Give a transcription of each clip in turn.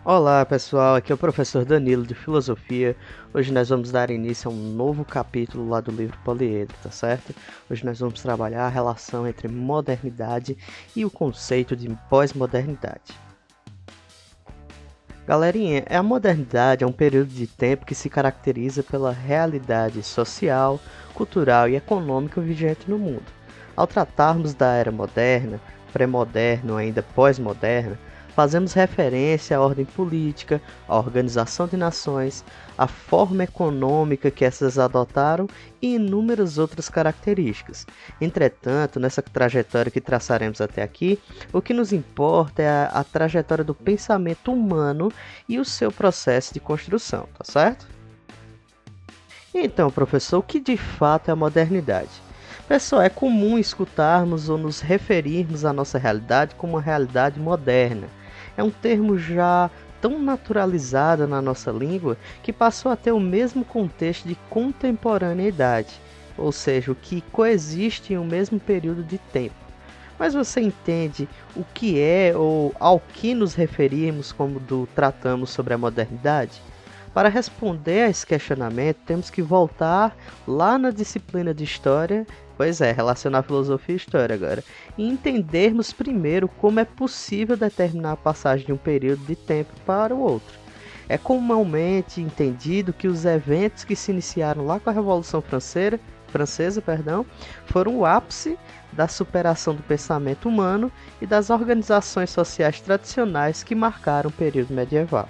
Olá pessoal, aqui é o professor Danilo de Filosofia. Hoje nós vamos dar início a um novo capítulo lá do livro Poliedro, tá certo? Hoje nós vamos trabalhar a relação entre modernidade e o conceito de pós-modernidade. Galerinha, a modernidade é um período de tempo que se caracteriza pela realidade social, cultural e econômica vigente no mundo. Ao tratarmos da era moderna, pré-moderna ou ainda pós-moderna, fazemos referência à ordem política, à organização de nações, à forma econômica que essas adotaram e inúmeras outras características. Entretanto, nessa trajetória que traçaremos até aqui, o que nos importa é a trajetória do pensamento humano e o seu processo de construção, tá certo? Então, professor, o que de fato é a modernidade? Pessoal, é comum escutarmos ou nos referirmos à nossa realidade como uma realidade moderna. É um termo já tão naturalizado na nossa língua que passou a ter o mesmo contexto de contemporaneidade, ou seja, o que coexiste em um mesmo período de tempo. Mas você entende o que é ou ao que nos referimos quando tratamos sobre a modernidade? Para responder a esse questionamento, temos que voltar lá na disciplina de História, relacionar filosofia e história agora, e entendermos primeiro como é possível determinar a passagem de um período de tempo para o outro. É comumente entendido que os eventos que se iniciaram lá com a Revolução Francesa, foram o ápice da superação do pensamento humano e das organizações sociais tradicionais que marcaram o período medieval.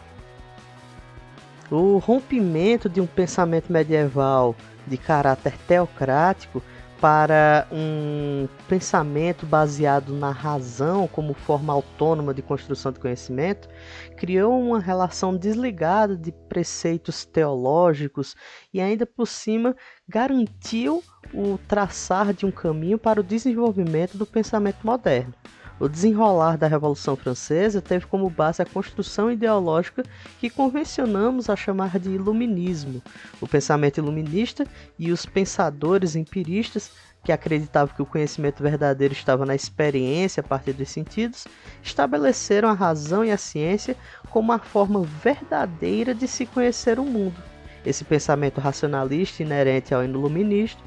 O rompimento de um pensamento medieval de caráter teocrático para um pensamento baseado na razão como forma autônoma de construção de conhecimento criou uma relação desligada de preceitos teológicos e ainda por cima garantiu o traçar de um caminho para o desenvolvimento do pensamento moderno. O desenrolar da Revolução Francesa teve como base a construção ideológica que convencionamos a chamar de iluminismo. O pensamento iluminista e os pensadores empiristas, que acreditavam que o conhecimento verdadeiro estava na experiência a partir dos sentidos, estabeleceram a razão e a ciência como a forma verdadeira de se conhecer o mundo. Esse pensamento racionalista inerente ao iluminismo,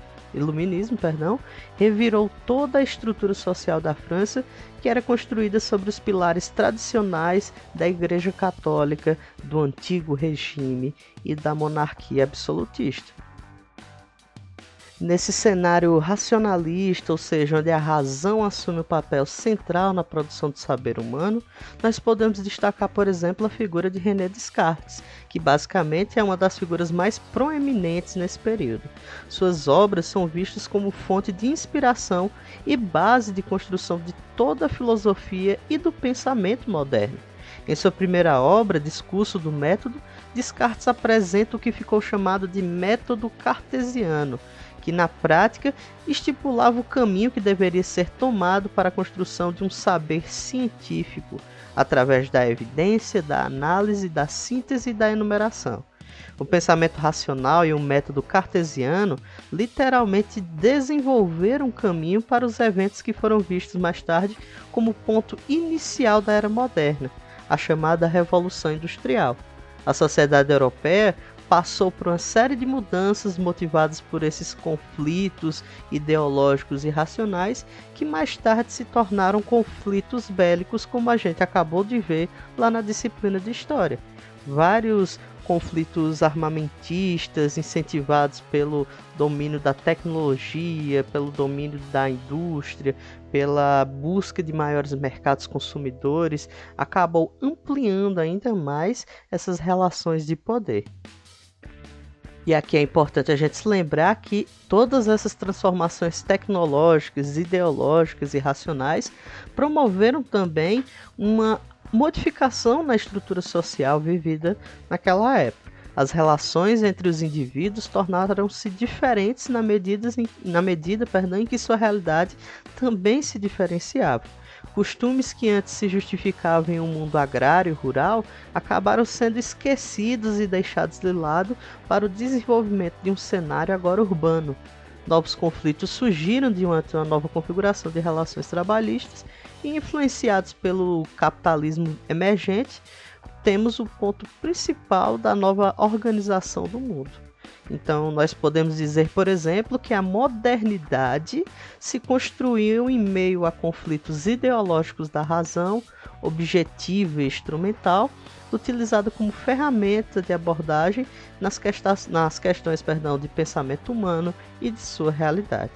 revirou toda a estrutura social da França, que era construída sobre os pilares tradicionais da Igreja Católica, do antigo regime e da monarquia absolutista. Nesse cenário racionalista, ou seja, onde a razão assume o papel central na produção do saber humano, nós podemos destacar, por exemplo, a figura de René Descartes, que basicamente é uma das figuras mais proeminentes nesse período. Suas obras são vistas como fonte de inspiração e base de construção de toda a filosofia e do pensamento moderno. Em sua primeira obra, Discurso do Método, Descartes apresenta o que ficou chamado de método cartesiano, que na prática estipulava o caminho que deveria ser tomado para a construção de um saber científico, através da evidência, da análise, da síntese e da enumeração. O pensamento racional e o método cartesiano literalmente desenvolveram um caminho para os eventos que foram vistos mais tarde como ponto inicial da era moderna, a chamada Revolução Industrial. A sociedade europeia passou por uma série de mudanças motivadas por esses conflitos ideológicos e racionais que mais tarde se tornaram conflitos bélicos, como a gente acabou de ver lá na disciplina de História. Vários conflitos armamentistas incentivados pelo domínio da tecnologia, pelo domínio da indústria, pela busca de maiores mercados consumidores, acabou ampliando ainda mais essas relações de poder. E aqui é importante a gente se lembrar que todas essas transformações tecnológicas, ideológicas e racionais promoveram também uma modificação na estrutura social vivida naquela época. As relações entre os indivíduos tornaram-se diferentes na medida em que sua realidade também se diferenciava. Costumes que antes se justificavam em um mundo agrário e rural acabaram sendo esquecidos e deixados de lado para o desenvolvimento de um cenário agora urbano. Novos conflitos surgiram diante de uma nova configuração de relações trabalhistas e, influenciados pelo capitalismo emergente, temos o ponto principal da nova organização do mundo. Então, nós podemos dizer, por exemplo, que a modernidade se construiu em meio a conflitos ideológicos da razão, objetiva e instrumental, utilizada como ferramenta de abordagem nas questões de pensamento humano e de sua realidade.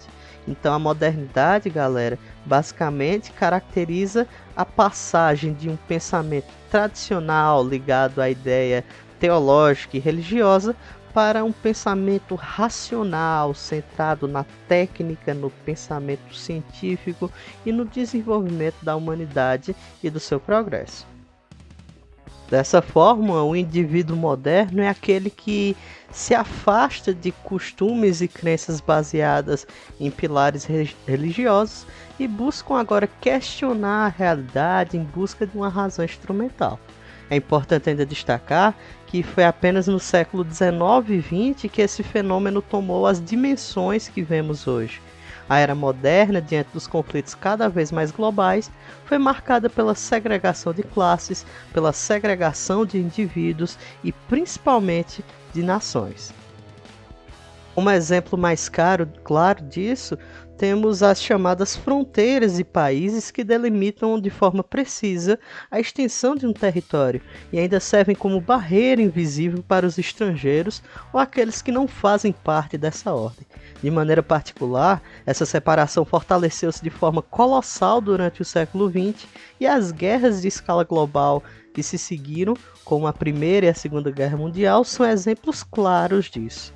Então, a modernidade, galera, basicamente caracteriza a passagem de um pensamento tradicional ligado à ideia teológica e religiosa para um pensamento racional, centrado na técnica, no pensamento científico e no desenvolvimento da humanidade e do seu progresso. Dessa forma, o indivíduo moderno é aquele que se afasta de costumes e crenças baseadas em pilares religiosos e buscam agora questionar a realidade em busca de uma razão instrumental. É importante ainda destacar que foi apenas no século XIX e XX que esse fenômeno tomou as dimensões que vemos hoje. A era moderna, diante dos conflitos cada vez mais globais, foi marcada pela segregação de classes, pela segregação de indivíduos e principalmente de nações. Como exemplo mais claro disso, temos as chamadas fronteiras de países que delimitam de forma precisa a extensão de um território e ainda servem como barreira invisível para os estrangeiros ou aqueles que não fazem parte dessa ordem. De maneira particular, essa separação fortaleceu-se de forma colossal durante o século XX e as guerras de escala global que se seguiram, como a Primeira e a Segunda Guerra Mundial, são exemplos claros disso.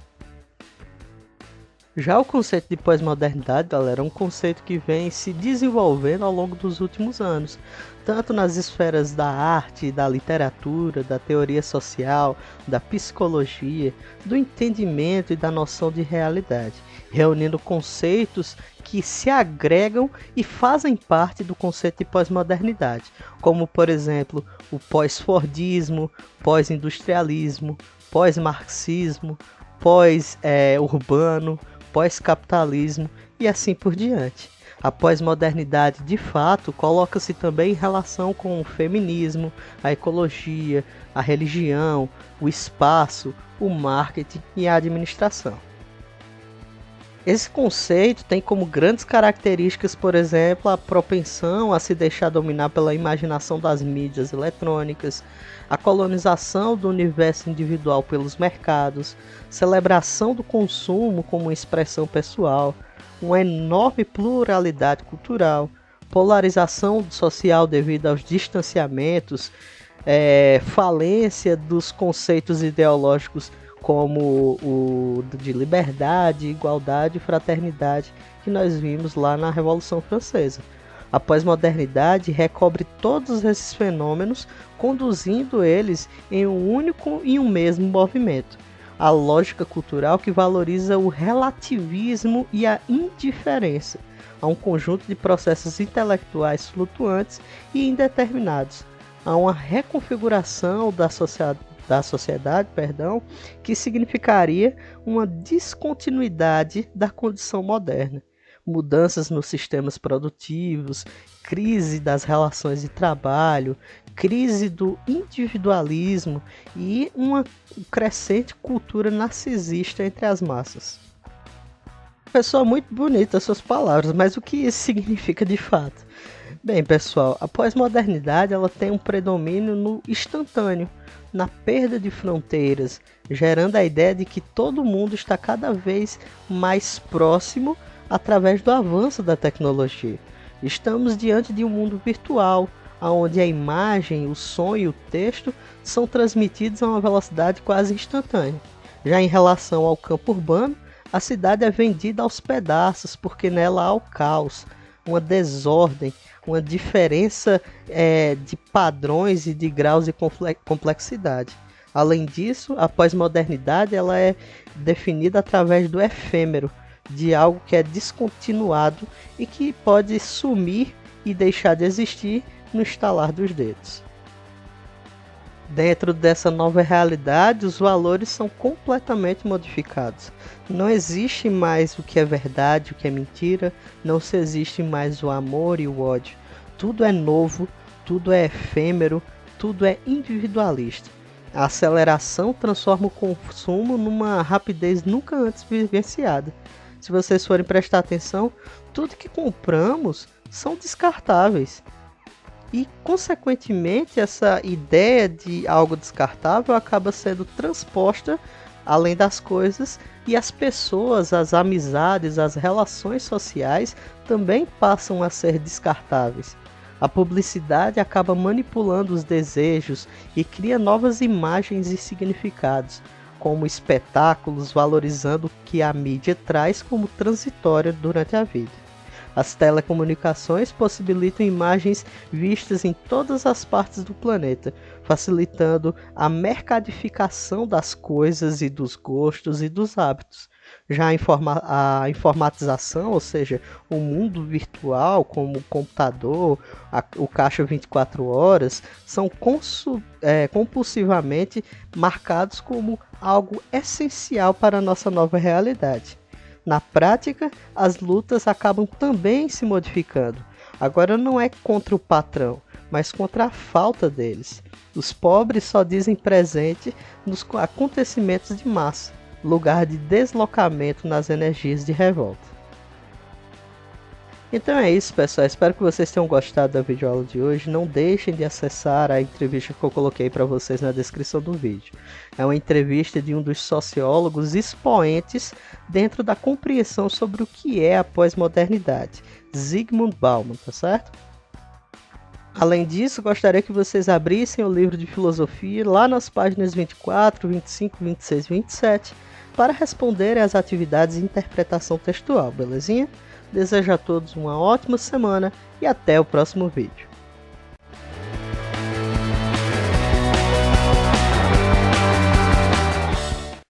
Já o conceito de pós-modernidade, galera, é um conceito que vem se desenvolvendo ao longo dos últimos anos, tanto nas esferas da arte, da literatura, da teoria social, da psicologia, do entendimento e da noção de realidade, reunindo conceitos que se agregam e fazem parte do conceito de pós-modernidade, como, por exemplo, o pós-fordismo, pós-industrialismo, pós-marxismo, pós-urbano, pós-capitalismo e assim por diante. A pós-modernidade, de fato, coloca-se também em relação com o feminismo, a ecologia, a religião, o espaço, o marketing e a administração. Esse conceito tem como grandes características, por exemplo, a propensão a se deixar dominar pela imaginação das mídias eletrônicas, a colonização do universo individual pelos mercados, celebração do consumo como expressão pessoal, uma enorme pluralidade cultural, polarização social devido aos distanciamentos, falência dos conceitos ideológicos como o de liberdade, igualdade e fraternidade que nós vimos lá na Revolução Francesa. A pós-modernidade recobre todos esses fenômenos, conduzindo eles em um único e um mesmo movimento. A lógica cultural que valoriza o relativismo e a indiferença a um conjunto de processos intelectuais flutuantes e indeterminados, a uma reconfiguração da sociedade, que significaria uma descontinuidade da condição moderna, mudanças nos sistemas produtivos, crise das relações de trabalho, crise do individualismo e uma crescente cultura narcisista entre as massas. Pessoal, muito bonita as suas palavras, mas o que isso significa de fato? Bem, pessoal, a pós-modernidade ela tem um predomínio no instantâneo, na perda de fronteiras, gerando a ideia de que todo mundo está cada vez mais próximo através do avanço da tecnologia. Estamos diante de um mundo virtual, onde a imagem, o som e o texto são transmitidos a uma velocidade quase instantânea. Já em relação ao campo urbano, a cidade é vendida aos pedaços, porque nela há o caos, uma desordem, uma diferença de padrões e de graus de complexidade. Além disso, a pós-modernidade ela é definida através do efêmero, de algo que é descontinuado e que pode sumir e deixar de existir no estalar dos dedos. Dentro dessa nova realidade, os valores são completamente modificados. Não existe mais o que é verdade, o que é mentira, não se existe mais o amor e o ódio. Tudo é novo, tudo é efêmero, tudo é individualista. A aceleração transforma o consumo numa rapidez nunca antes vivenciada. Se vocês forem prestar atenção, tudo que compramos são descartáveis. E, consequentemente, essa ideia de algo descartável acaba sendo transposta além das coisas, e as pessoas, as amizades, as relações sociais também passam a ser descartáveis. A publicidade acaba manipulando os desejos e cria novas imagens e significados, como espetáculos valorizando o que a mídia traz como transitório durante a vida. As telecomunicações possibilitam imagens vistas em todas as partes do planeta, facilitando a mercadificação das coisas e dos gostos e dos hábitos. Já a informatização, ou seja, o mundo virtual, como o computador, o caixa 24 horas, são compulsivamente marcados como algo essencial para a nossa nova realidade. Na prática, as lutas acabam também se modificando. Agora não é contra o patrão, mas contra a falta deles. Os pobres só dizem presente nos acontecimentos de massa, lugar de deslocamento nas energias de revolta. Então é isso, pessoal. Espero que vocês tenham gostado da videoaula de hoje. Não deixem de acessar a entrevista que eu coloquei para vocês na descrição do vídeo. É uma entrevista de um dos sociólogos expoentes dentro da compreensão sobre o que é a pós-modernidade, Zygmunt Bauman, tá certo? Além disso, gostaria que vocês abrissem o livro de filosofia lá nas páginas 24, 25, 26 e 27 para responderem às atividades de interpretação textual, belezinha? Desejo a todos uma ótima semana e até o próximo vídeo.